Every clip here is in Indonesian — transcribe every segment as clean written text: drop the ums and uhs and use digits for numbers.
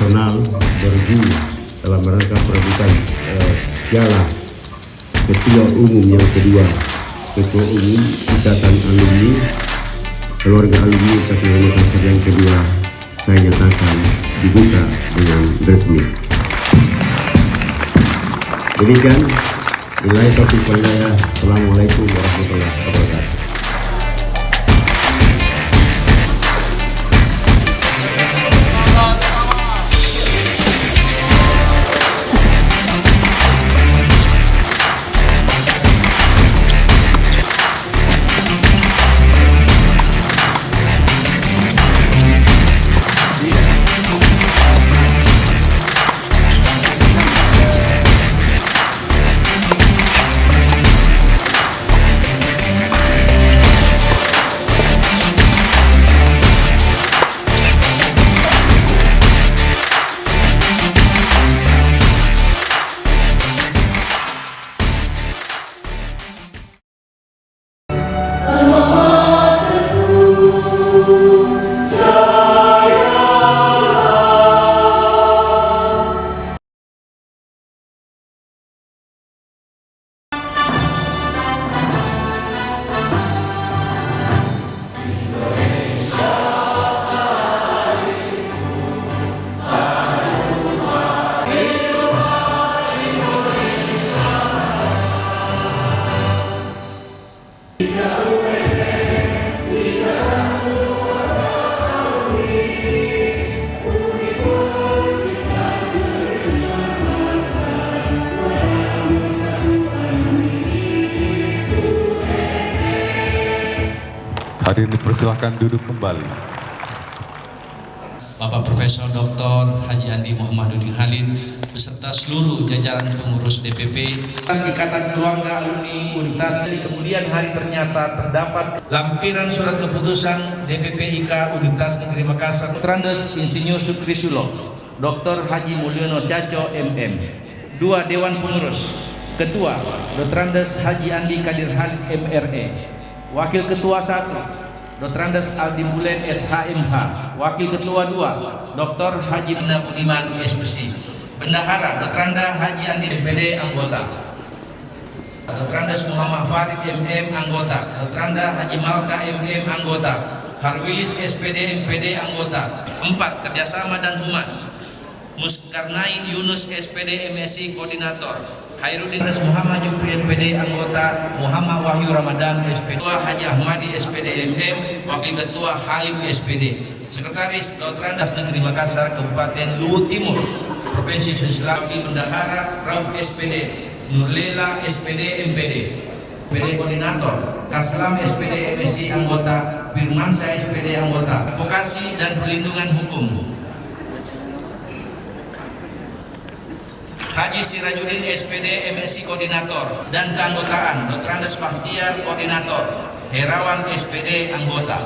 nasional bergu dalam rangka perebutan piala ketua umum yang kedua, ketua umum Ikatan Alumni Keluarga Alumni Universitas Makassar yang kedua, saya nyatakan dibuka dengan resmi. Demikian, nilai topik saya. Assalamualaikum warahmatullahi wabarakatuh. Hadirin dipersilahkan duduk kembali. Bapak Profesor Dr. Haji Andi Muhammadudin Khalid beserta seluruh jajaran pengurus DPP Ikatan Keluarga Alumni Universitas. Di kemudian hari ternyata terdapat lampiran surat keputusan DPP IK Universitas Negeri Makassar. Trandes Insinyur Sukri Sulo, Dr. Haji Mulyono Caco MM. 2 Dewan Pengurus. Ketua Dr. Andes Haji Andi Kadir Khalid MRE. Wakil Ketua 1 Dr. Andes Aldi Bulen SHMH. Wakil Ketua 2 Dr. Haji Budiman SPC. Bendahara Dr. Anda Haji Andi MPD anggota. Dr. Andes Muhammad Farid MM anggota. Dr. Anda Haji Malka MM anggota. Harwilis SPD MPD anggota. 4 Kerjasama dan Humas Muskarnai Yunus SPD MSI Koordinator. Hairudin Muhammad Jufri MPD anggota. Muhammad Wahyu Ramadan SPD. Ketua Haji Ahmadi SPD MM. Wakil Ketua Halim SPD. Sekretaris Dr. Andes Negeri Makassar Kabupaten Luwu Timur Provinsi Sulawesi Selatan. Wakil Bendahara Rauf SPD. Nurlela SPD MPD. SPD Koordinator. Kaslam SPD MSI anggota. Firmansyah SPD anggota. Advokasi dan Perlindungan Hukum Haji Sirajuddin SPD MSI Koordinator dan keanggotaan Dr. Andes Bahtiar Koordinator. Herawan SPD anggota.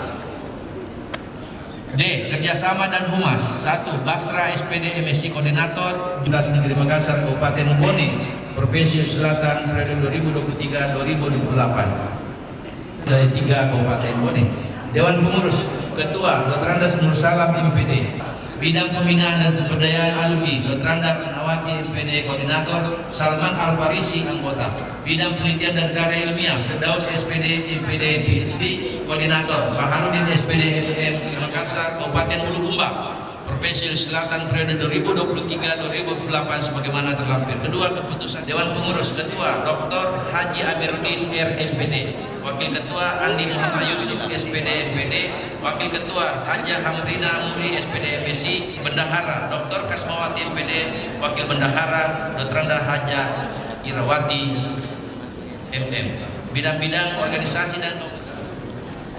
D. Kerjasama dan Humas 1 Basra SPD MSI Koordinator. Universitas Negeri Makassar Kabupaten Bone Provinsi Selatan periode 2023-2028 dari 3 Kabupaten Bone. Dewan Pengurus Ketua Dr. Andes Nur Salam MPD. Bidang Pembinaan dan Pemberdayaan Alumni Dr. Anda Nawati MPD Koordinator. Salman Al-Farisi anggota. Bidang Penelitian dan Karya Ilmiah Firdaus SPD MPD PhD Koordinator. Baharudin SPD MM Makassar Kabupaten Bulukumba Provinsi Selatan periode 2023-2028 sebagaimana terlampir. Kedua keputusan Dewan Pengurus Ketua Dr. Haji Amiruddin RMPD. Wakil Ketua Andi Muhammad Yusuf SPD MPD. Wakil Ketua Haja Hamrina Muri SPD MSI. Bendahara Dr. Kasmawati MPD. Wakil Bendahara Dr. Anda Haja Irawati MM. Bidang-bidang organisasi dan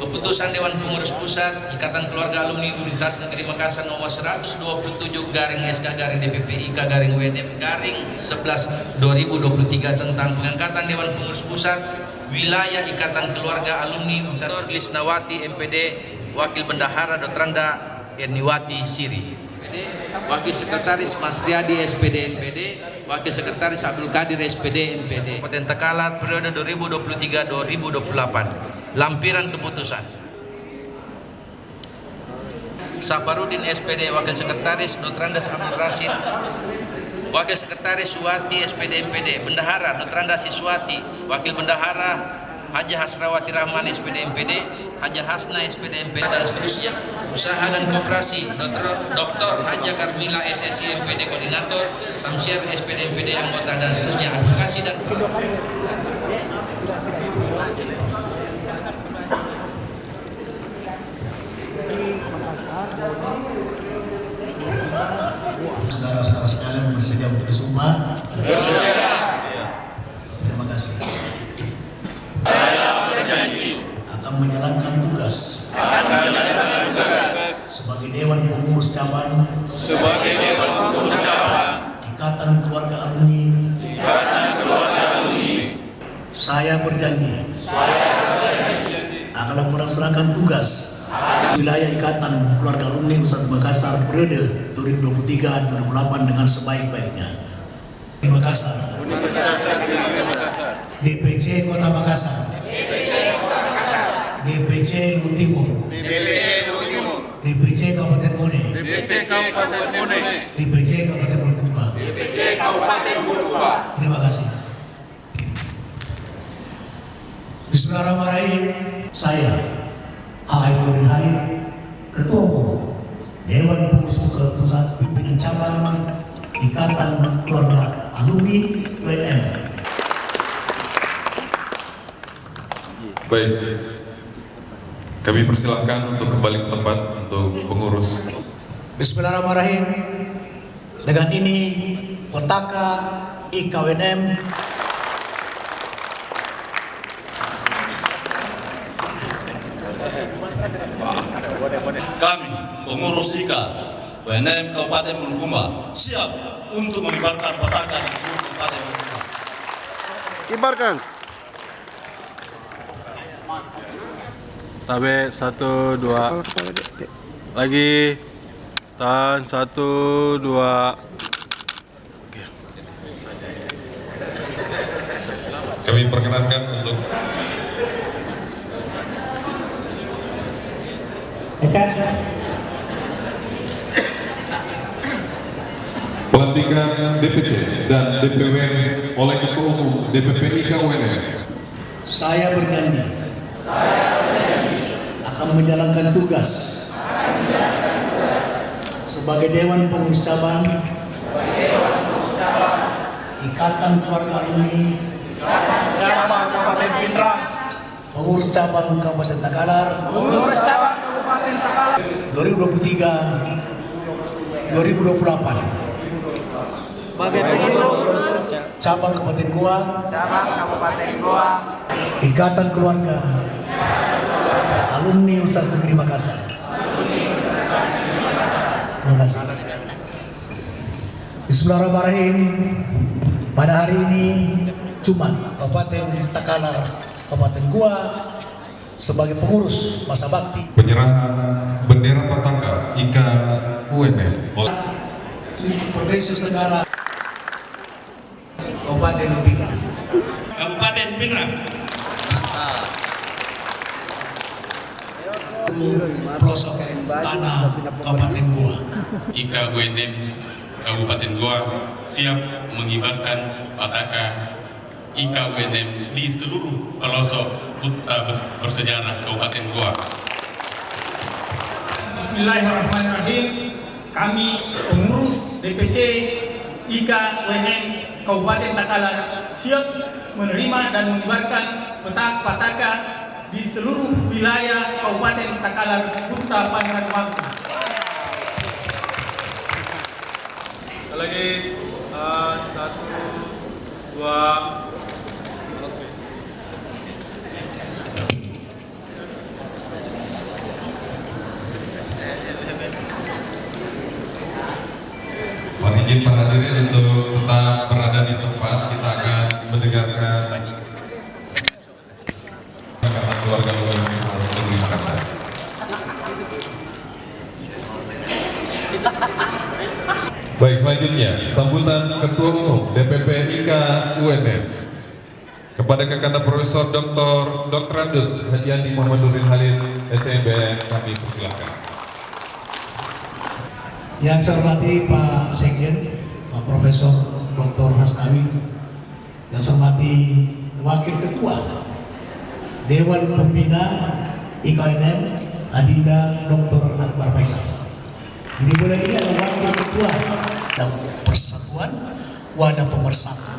keputusan Dewan Pengurus Pusat Ikatan Keluarga Alumni Universitas Negeri Makassar nomor 127/SK/DPP/WNF/11/2023 tentang pengangkatan Dewan Pengurus Pusat Wilayah Ikatan Keluarga Alumni Universitas Lisnawati MPD. Wakil Bendahara Dr. Anda Erniwati Siri. Wakil Sekretaris Mas Riyadi SPD MPD. Wakil Sekretaris Abdul Qadir SPD MPD. Kabupaten Takalar periode 2023-2028. Lampiran keputusan Safarudin SPD Wakil Sekretaris, Dr. Andes Abdul Rashid Wakil Sekretaris Suwati SPD MPD, Bendahara Dr. Andes Siswati, Wakil Bendahara Haji Hasrawati Rahman SPD MPD, Haji Hasna SPD MPD dan seterusnya. Usaha dan Koperasi Dr. Haja Karmila SSI MPD Koordinator, Samsyar SPD MPD anggota dan seterusnya. Advokasi dan saudara-saudara sekalian bersedia untuk disumpah? Terima kasih. Saya berjanji akan menjalankan tugas sebagai Dewan Pengurus Cabang Ikatan Keluarga Alumni. Saya berjanji akan melaksanakan tugas wilayah Ikatan Keluarga Alumni Universitas Makassar periode 2023-2028 dengan sebaik-baiknya. Di Makassar, DPC Kota Makassar, DPC Luhut Timur, DPC Kabupaten Bone, DPC Kabupaten Bulukumba. Terima kasih. Bismillahirrahmanirrahim. Saya Haifudin Hari, Ketua Umum Dewan Pengurus Pusat Pimpinan Cabang Ikatan Keluarga Alumni UNM. Baik, kami persilahkan untuk kembali ke tempat untuk pengurus. Bismillahirrahmanirrahim. Dengan ini Potaka IKWNM kami pengurus IKA UNM Kabupaten Bulukumba siap untuk mengibarkan petakan di seluruh Kabupaten Bulukumba. Kibarkan. Tabe 1 2 lagi. Tahan 1 2. Kami perkenankan untuk pelantikan DPC dan DPW oleh Ketua Umum DPP IKA UNM. saya berjanji akan menjalankan tugas sebagai Dewan Pengurus Cabang Ikatan Keluarga Alumni Kabupaten Pindrang, Pengurus Cabang Kabupaten Takalar 2023-2028 Cabang Kabupaten Goa Ikatan Keluarga Alumni Universitas Negeri Makassar. Terima kasih. Bismillahirrahmanirrahim. Pada hari ini Jumat Kabupaten Takalar Kabupaten Goa sebagai pengurus masa bakti penyerahan bendera patakan IKA UNM oleh Provinsi Negara Kabupaten Pindrang. Kabupaten Pindrang. Pelosok tanah Kabupaten Goa. IKA UNM Kabupaten Goa siap mengibarkan patakan IKA UNM di seluruh pelosok kota bersejarah Kabupaten Goa. Bismillahirrahmanirrahim. Kami pengurus DPC IKA UNM Kabupaten Takalar siap menerima dan mengibarkan petaka di seluruh wilayah Kabupaten Takalar, Kuta Pangrango Bangka. Lagi 1 2. Mohon izin para hadirin untuk tetap berada di tempat. Kita akan mendengarkan karena keluarga Universitas Negeri Makassar. Baik, selanjutnya sambutan Ketua Umum DPP IKA UNM kepada Kakanda Profesor Dr. Andes Haji Andi Muhammad Nurdin Halid SMBM, kami persilahkan. Yang saya hormati Pak Sekjen, Pak Profesor Dr. Hasnawi, yang saya hormati Wakil Ketua Dewan Pembina IKNM Adinda Dr. Akbar Faisal. Jadi boleh ini adalah Wakil Ketua dan persatuan, wadah pemersatu,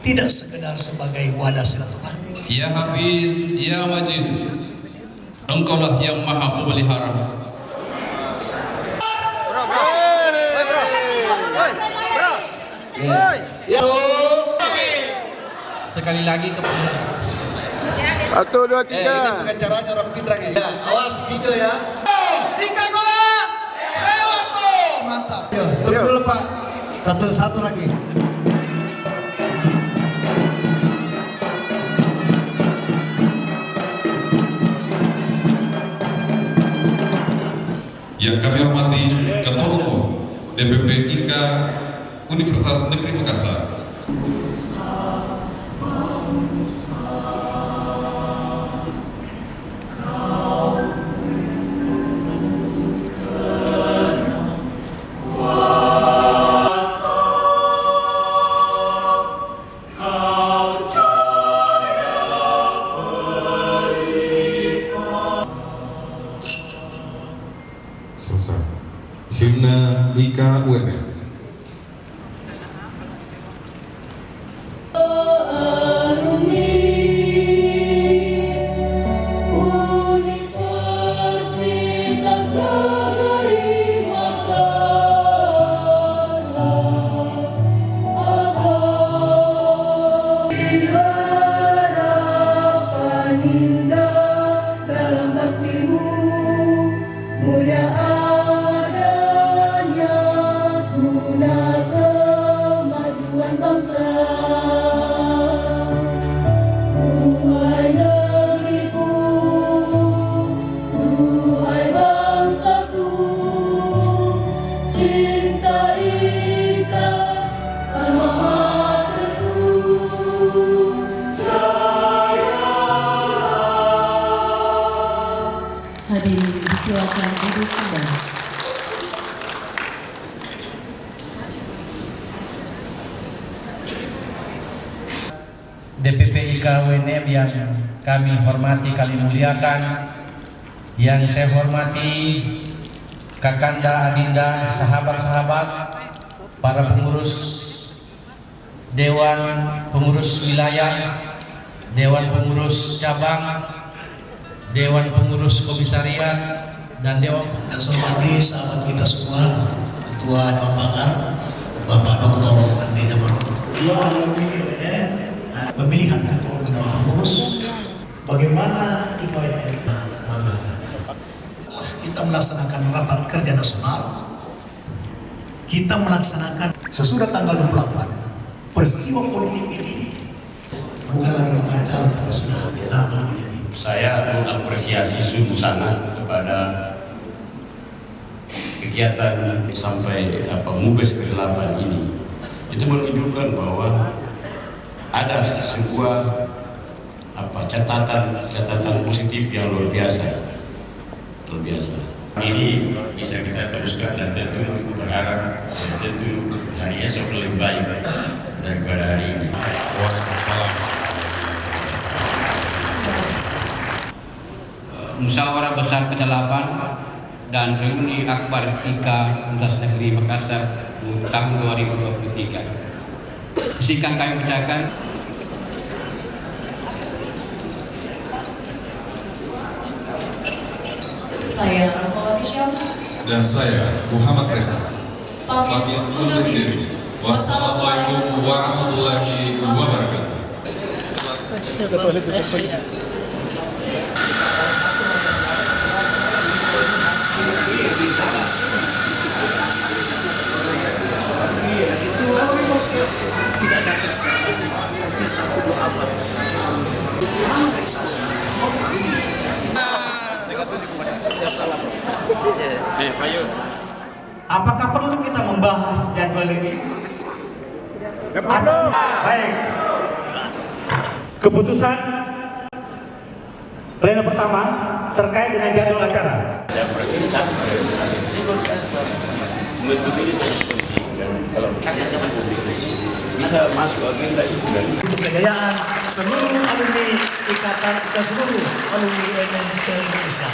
tidak sekedar sebagai wadah silaturahmi. Ya Hafiz, Ya Majid, Engkaulah yang Maha Pemelihara. Sekali lagi kepada 1, 2, 3. Ini pengacaranya orang pindah ya. Awas video ya. Rika Gola. Mantap. Tunggu dulu Pak. Satu lagi. Yang kami hormati Ketua Umum DPP IKA Universitas Negeri Makassar. Selesai. Himne IKA UMN. Hadirin disilakan duduk kembali. DPP IKA UNM yang kami hormati, kami muliakan, yang saya hormati Kakanda, Adinda, sahabat-sahabat, para pengurus Dewan Pengurus Wilayah, Dewan Pengurus Cabang, Dewan Pengurus Komisariat, dan Dewan. Dan saya hormati sahabat kita semua, Ketua Dewan Pakar, Bapak Dr. Andi Jabarot. Pemilihan ketua dan pengurus, bagaimana IKNM kita melaksanakan rapat kerja nasional, kita melaksanakan sesudah tanggal 28 peristiwa politik ini bukan lagi mengacara tapi sudah ditambah menjadi. Saya mengapresiasi sungguh sangat kepada kegiatan sampai Mubes ke-8 ini. Itu menunjukkan bahwa ada sebuah catatan positif yang luar biasa. Ini bisa kita teruskan dan tentu berharap tentu hari esok lebih baik daripada hari ini. Waalaikumsalam. Musyawarah Besar ke-8 dan Reuni Akbar IKA Universitas Negeri Makassar tahun 2023. Izinkan kami bacakan. Saya Rahmawati Syam. Dan saya Muhammad Reza. Pamit undur diri. Wassalamualaikum warahmatullahi wabarakatuh. Tidak ada kesalahan, hanya satu doa organisasi. Apakah perlu kita membahas jadwal ini? Baik. Keputusan pleno pertama terkait dengan jadwal acara. Membentuk ini sangat penting dan kalau bisa masuk agenda itu dan Untuk kejayaan seluruh alumni ikatan dan seluruh alumni UNM se-Indonesia.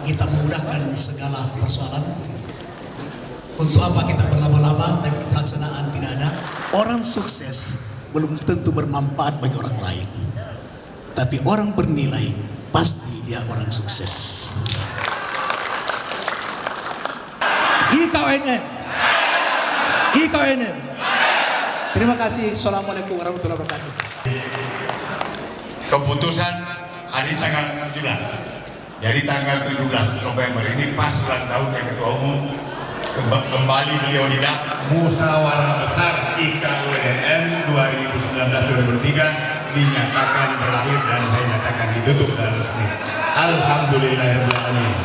Kita memudahkan segala persoalan. Untuk apa kita berlama-lama tapi pelaksanaan tidak ada. Orang sukses belum tentu bermanfaat bagi orang lain. Tapi orang bernilai pasti dia orang sukses. IKUNM. IKUNM. Terima kasih. Assalamualaikum warahmatullahi wabarakatuh. Keputusan hari tanggal 17. Jadi tanggal 17 November ini pas ulang tahunnya Ketua Umum, kembali beliau tidak musyawarah besar IKUNM 2019-2023 dinyatakan berakhir dan saya nyatakan ditutup dan resmi. Alhamdulillahirrahmanirrahim.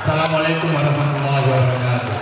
Assalamualaikum warahmatullahi wabarakatuh.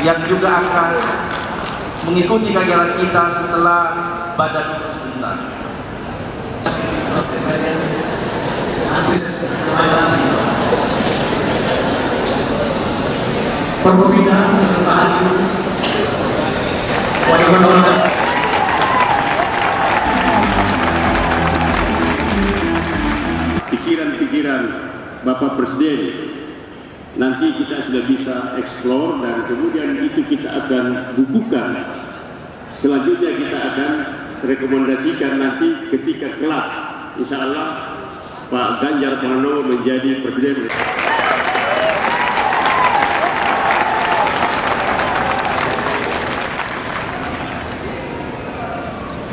yang juga akan mengikuti kegiatan kita setelah badan sebentar. Pikiran-pikiran Bapak Presiden nanti kita sudah bisa eksplor dan kemudian itu kita akan bukukan. Selanjutnya kita akan rekomendasikan nanti ketika kelak insya Allah Pak Ganjar Pranowo menjadi presiden.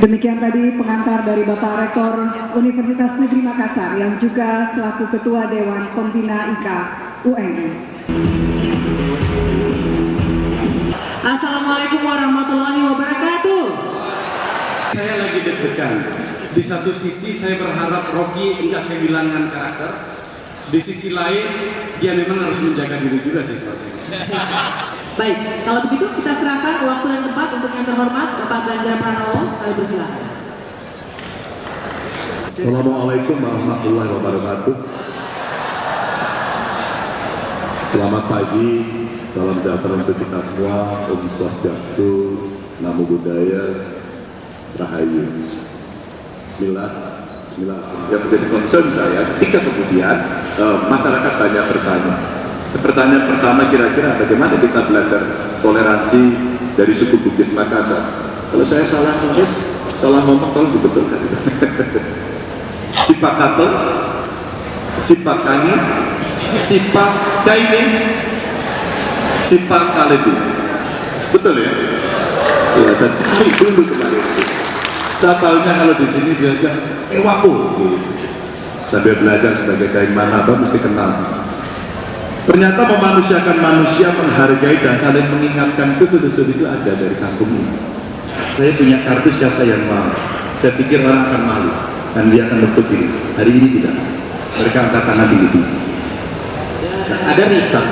Demikian tadi pengantar dari Bapak Rektor Universitas Negeri Makassar yang juga selaku Ketua Dewan Pembina IKUNM. Assalamualaikum warahmatullahi wabarakatuh. Saya lagi deg-degan. Di satu sisi saya berharap Rocky enggak kehilangan karakter. Di sisi lain dia memang harus menjaga diri juga sih sebetulnya. Baik, kalau begitu kita serahkan waktu dan tempat untuk yang terhormat Bapak Ganjar Pranowo. Kami persilakan. Assalamualaikum warahmatullahi wabarakatuh. Selamat pagi, salam sejahtera untuk kita semua. Om Swastiastu, Namo Buddhaya, Rahayu. Bismillah. Yang menjadi concern saya ketika kemudian masyarakat banyak bertanya. Pertanyaan pertama kira-kira bagaimana kita belajar toleransi dari suku Bugis Makassar. Kalau saya salah nulis, salah ngomong tolong dibetulkan. Sipak kato, sipak kani, sipak kaini, sipak kalebi. Betul ya? Ya, saya cari dulu kemarin. Saya tahunya kalau di sini biasanya ewaku gitu. Sambil belajar sebagai daing manaba mesti kenal. Ternyata memanusiakan manusia, menghargai dan saling mengingatkan itu betul-betul itu ada dari kampung ini. Saya punya kartu, siapa yang mau? Saya pikir orang akan malu, dan dia akan bentuk diri. Hari ini tidak. Mereka angkat tangan tinggi-tinggi. Ada riset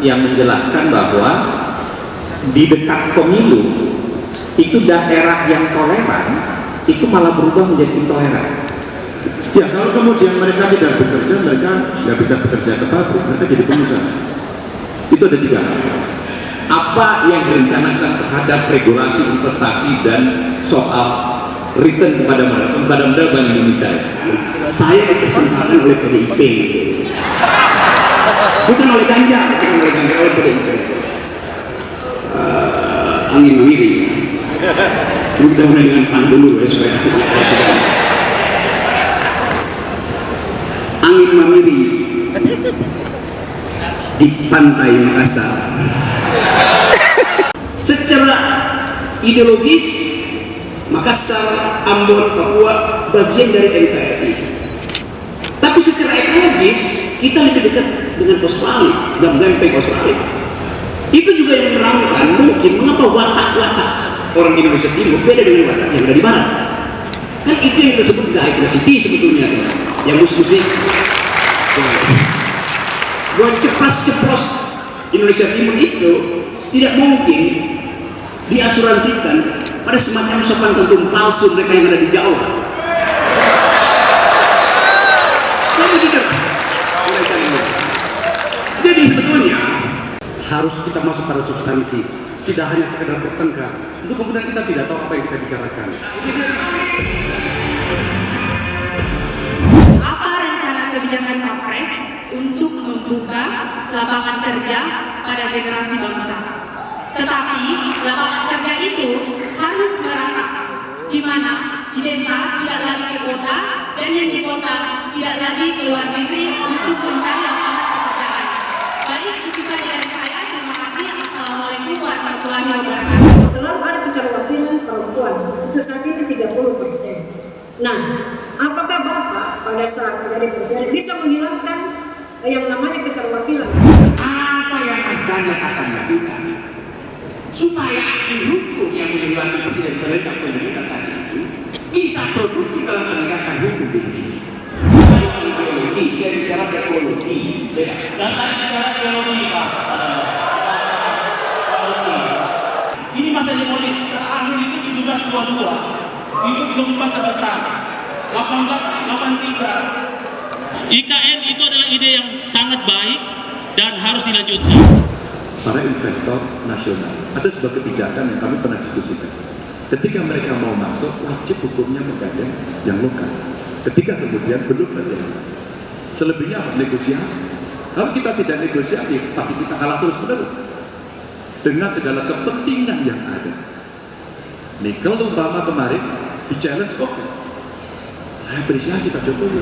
yang menjelaskan bahwa di dekat pemilu itu daerah yang toleran itu malah berubah menjadi intoleran. Ya, kalau kemudian mereka tidak bekerja, mereka nggak bisa bekerja ke pabrik, mereka jadi pengusaha. Itu ada 3 hal. Apa yang direncanakan terhadap regulasi investasi dan soal return kepada modal Bank Indonesia? Saya dipersembahkan oleh PDIP, bukan oleh Ganjar, oleh PDIP. Angin memiri. Kita mulai dengan PAN dulu ya, supaya angin memiri di pantai Makassar. Secara ideologis, Makassar, Ambon, Papua bagian dari NKRI. Tapi secara ekologis, kita lebih dekat dengan Australia dan lempeng Australia. Itu juga yang menerangkan mungkin mengapa watak-watak orang Indonesia Timur beda dengan watak yang ada di Barat. Kan itu yang kita sebut diversity sebetulnya, yang mus-musik. Buat ceplas-ceplos Indonesia Timur itu tidak mungkin diasuransikan pada semacam sopan santun palsu mereka yang ada di Jawa. Jadi sebetulnya harus kita masuk pada substansi, tidak hanya sekedar bertengkar. Untuk kemudian kita tidak tahu apa yang kita bicarakan. Apa rencana kebijakan Capres untuk membuka lapangan kerja pada generasi bangsa? Tetapi lapangan kerja itu harus merata, di mana di desa tidak lagi ke kota dan yang di kota tidak lagi ke luar negeri untuk mencari lapangan pekerjaan. Baik, itu saja dari saya. Terima kasih. Assalamualaikum warahmatullahi wabarakatuh. Selalu ada keterwakilan perempuan, itu saja 30%. Nah, apakah Bapak pada saat menjadi presiden bisa menghilangkan yang namanya keterwakilan? Apa yang Mas Ganjar akan lakukan supaya ahli hukum yang menjadi presiden sebagai pendidikan tadi itu bisa produktif dalam menegakkan hukum di Indonesia? Ideologi, saya bicara teknologi, beda. Dan tadi bicara teknologi, Pak. Ini masa demolis terakhir itu 1722, itu gempa terbesar 1883. IKN itu adalah ide yang sangat baik dan harus dilanjutkan. Para investor nasional, ada sebuah kebijakan yang kami pernah diskusikan. Ketika mereka mau masuk, wajib hukumnya menggandeng yang lokal. Ketika kemudian belum terjadi, selebihnya negosiasi. Kalau kita tidak negosiasi, pasti kita kalah terus-menerus dengan segala kepentingan yang ada. Nikel umpama kemarin di challenge, oke. Saya apresiasi Pak Jokowi.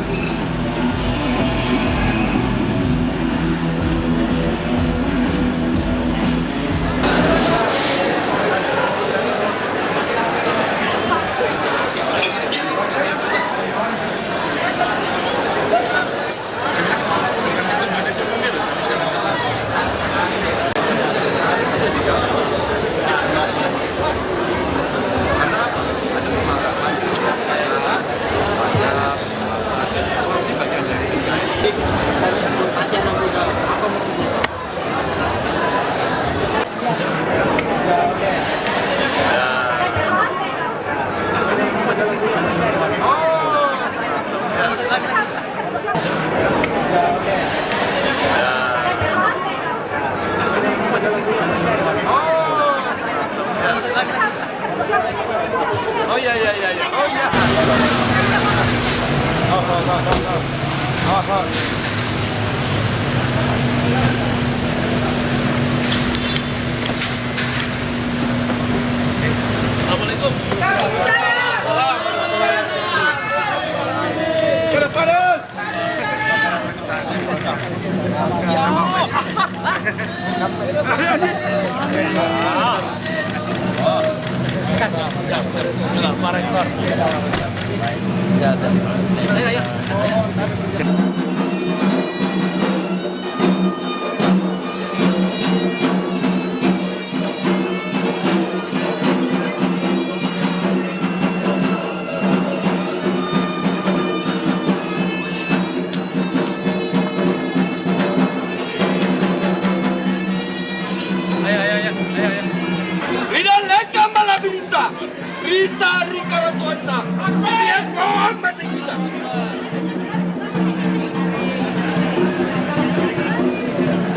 Isari karatuanna. Lihat Muhammad kita.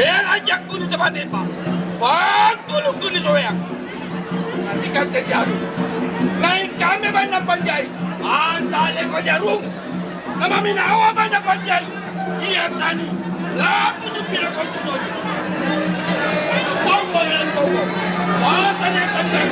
Biar ajak kuno tempat apa? Pantulung kuno soyang. Ikan kejaru. Lain kami mana panjai. Antale ko jarum. Nama minawa mana panjai. Iya sani. Lapu supira ko tuno. Bawa yang bawa. Tanya tanya.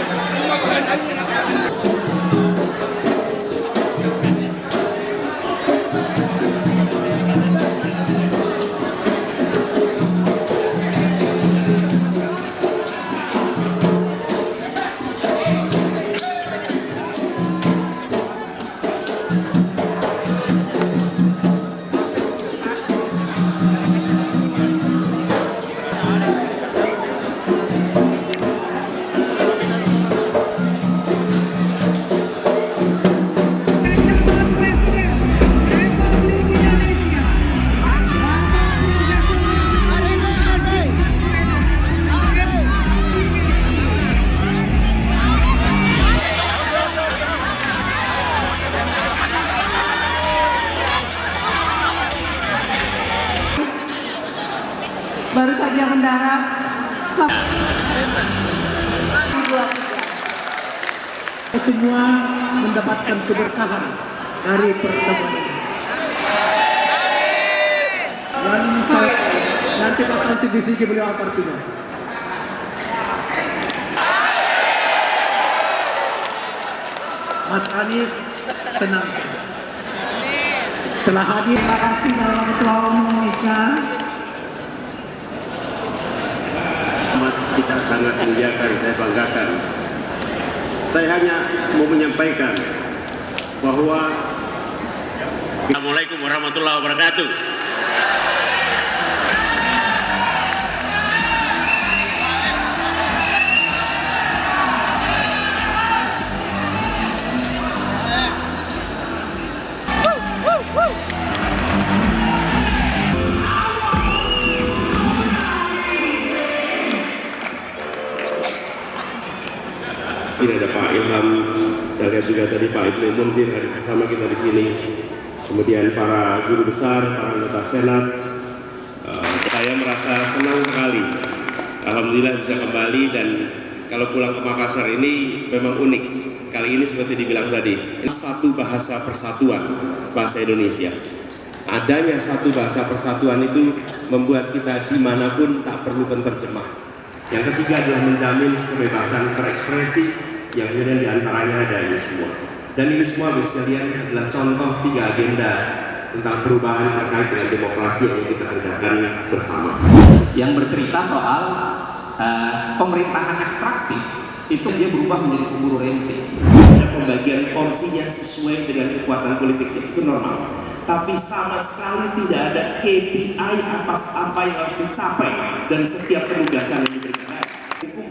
Baru saja mendarat. Semua mendapatkan keberkahan dari pertemuan ini. Dan saya nanti akan bisik-bisik beliau apa artinya. Mas Anies tenang saja. Telah hadir. Terima kasih Bapak Ketua Umum Mega. Kita sangat muliakan, saya banggakan. Saya hanya mau menyampaikan bahwa Assalamualaikum warahmatullahi wabarakatuh. Ini ada Pak Ilham, saya lihat juga tadi Pak Ibnu Munsir ada bersama kita di sini. Kemudian para guru besar, para anggota Senat. Saya merasa senang sekali. Alhamdulillah bisa kembali dan kalau pulang ke Makassar ini memang unik. Kali ini seperti dibilang tadi, satu bahasa persatuan, bahasa Indonesia. Adanya satu bahasa persatuan itu membuat kita dimanapun tak perlu penterjemah. Yang ketiga adalah menjamin kebebasan berekspresi yang kemudian diantaranya ada ini semua. Dan ini semua sekalian adalah contoh 3 agenda tentang perubahan terkait dengan demokrasi yang kita kerjakan bersama. Yang bercerita soal pemerintahan ekstraktif itu dia berubah menjadi pemburu rente. Ada pembagian porsinya sesuai dengan kekuatan politiknya, itu normal. Tapi sama sekali tidak ada KPI atas apa yang harus dicapai dari setiap penugasan yang diberikan. Hukum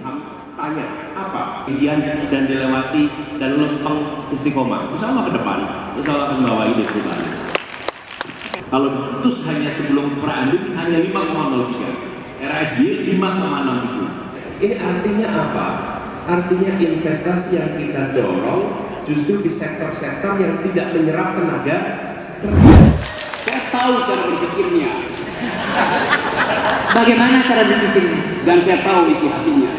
tanya apa ujian dan dilewati dan lempeng istiqomah. Insya Allah ke depan, insya Allah akan bawa ide perubahan. Kalau diputus hanya sebelum pra-pandemi hanya 5,03, era SBY 5,67. Ini artinya apa? Artinya investasi yang kita dorong justru di sektor-sektor yang tidak menyerap tenaga kerja. Saya tahu cara berpikirnya. Bagaimana cara berpikirnya? Dan saya tahu isi hatinya.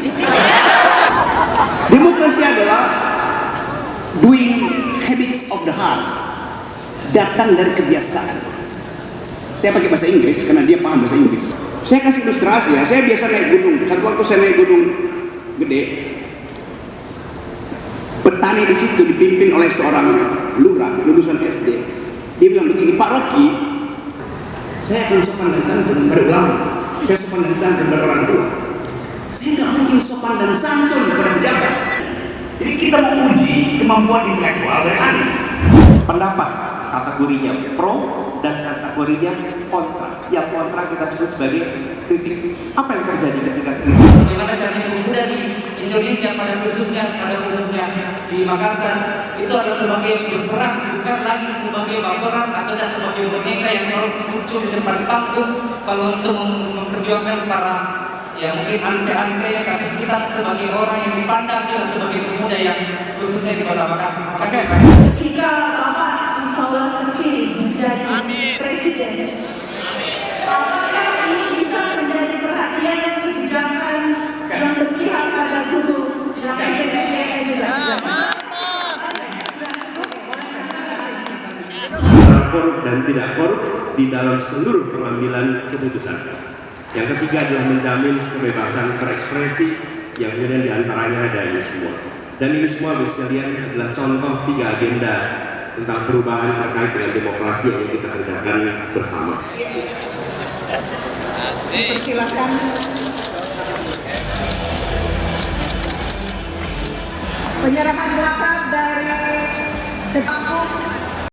Demokrasi adalah doing habits of the heart, datang dari kebiasaan. Saya pakai bahasa Inggris karena dia paham bahasa Inggris. Saya kasih ilustrasi ya, saya biasa naik gunung. Satu waktu saya naik gunung gede, petani di situ dipimpin oleh seorang lurah lulusan SD. Dia bilang begini, Pak Rocky, saya akan sopan dan santun pada ulama, saya sopan dan santun pada orang tua. Saya nggak mungkin sopan dan santun pada pejabat. Jadi kita mau uji kemampuan intelektual dari Anies. Pendapat kategorinya pro dan kategorinya kontra. Yang kontra kita sebut sebagai kritik. Apa yang terjadi ketika kritik? Bagaimana caranya pemuda di Indonesia pada khususnya pada umumnya di Makassar itu adalah sebagai berperang, bukan lagi sebagai baperan atau sebagai boneka yang selalu muncul di depan panggung kalau untuk memperjuangkan para ya mungkin ante-ante, tapi kita sebagai orang yang dipandang juga sebagai pemuda yang khususnya di Kota Makassar. Terima kasih. Jika Bapak insya Allah terpilih menjadi presiden, apakah ini bisa menjadi perhatian kebijakan yang berpihak pada guru yang SMP juga? Korup dan tidak korup di dalam seluruh pengambilan keputusan. Yang ketiga adalah menjamin kebebasan berekspresi yang kemudian diantaranya ada ini semua. Dan ini semua Bapak sekalian adalah contoh 3 agenda tentang perubahan terkait dengan demokrasi yang kita kerjakan bersama. Persilakan. Penyerahan bakat dari Ketua